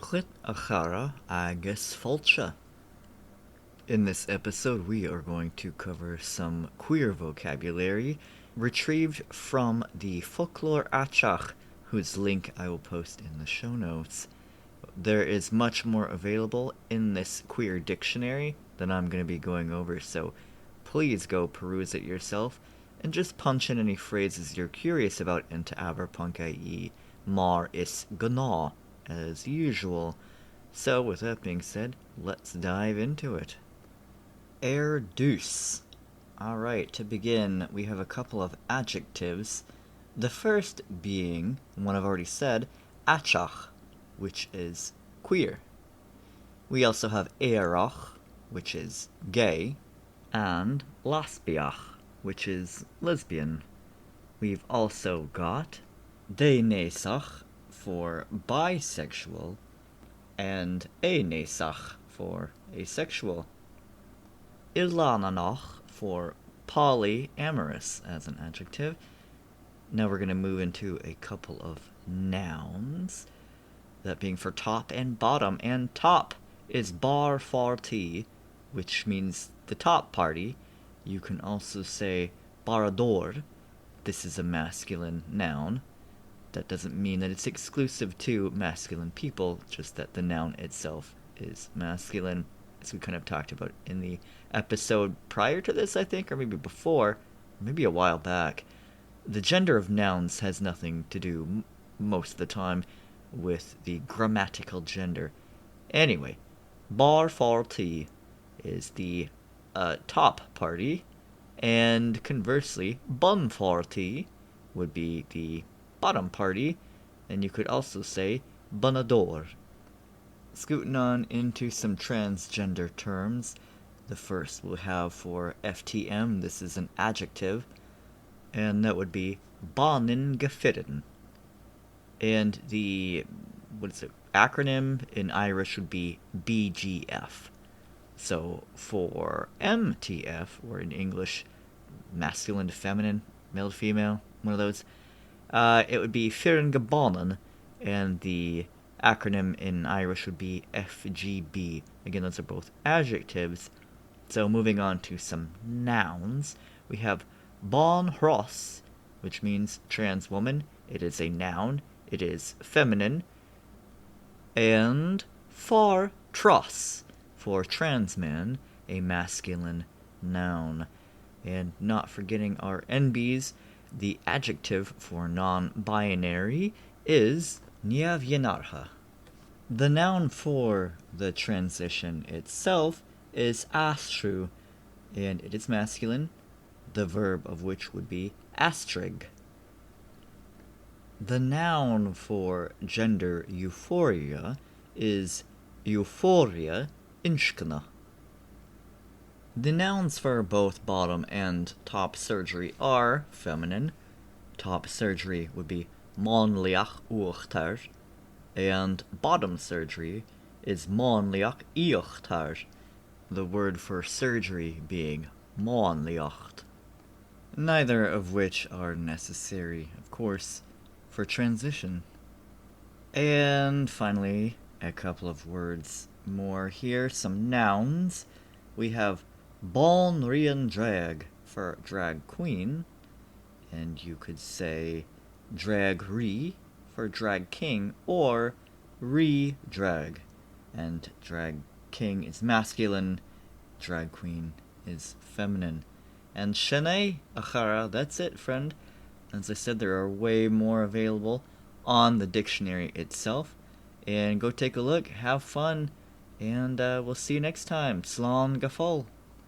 éighnéasach-asexual. In this episode, we are going to cover some queer vocabulary retrieved from the folklore aiteach, whose link I will post in the show notes. There is much more available in this queer dictionary than I'm going to be going over, so please go peruse it yourself and just punch in any phrases you're curious about into barrpháirtí mar is gná, as usual. So with that being said, let's dive into it. Dús. Alright, to begin, we have a couple of adjectives. The first being, one I've already said, aiteach, which is queer. We also have aerach, which is gay, and leispiach, which is lesbian. We've also got déghnéasach for bisexual, and éighnéasach for asexual. Il-leannánach for polyamorous as an adjective. Now we're going to move into a couple of nouns, that being for top and bottom, and top is barrpháirtí, which means the top party. You can also say barradóir. This is a masculine noun. That doesn't mean that it's exclusive to masculine people, just that the noun itself is masculine, as we kind of talked about in the episode prior to this, I think, or maybe before, maybe a while back. The gender of nouns has nothing to do, most of the time, with the grammatical gender. Anyway, barrpháirtí is the top party, and conversely, bunpháirtí would be the bottom party, and you could also say bunadóir. Scooting on into some transgender terms. The first we'll have for FTM, this is an adjective, and that would be baineann. And the acronym in Irish would be BGF. So for MTF, or in English, masculine to feminine, male to female, one of those, it would be fireann, and the acronym in Irish would be FGB. Again, those are both adjectives. So moving on to some nouns, we have thras, which means trans woman. It is a noun. It is feminine. And thras, for trans man, a masculine noun. And not forgetting our NBs, the adjective for non-binary is neamh-dhénártha. The noun for the transition itself is aistriú, and it is masculine, the verb of which would be aistrigh. The noun for gender euphoria is eofóiria, inscne. The nouns for both bottom and top surgery are feminine. Top surgery would be máinliacht uachtair, and bottom surgery is máinliacht íochtair, the word for surgery being máinliacht. Neither of which are necessary, of course, for transition. And finally, a couple of words more here, some nouns. We have banríon draig for drag queen, and you could say draig-rí for drag king, or rí-drag, and drag king is masculine, drag queen is feminine. And éighnéasach, that's it, friend. As I said, there are way more available on the dictionary itself, and go take a look, have fun, and we'll see you next time. Slán go fóill.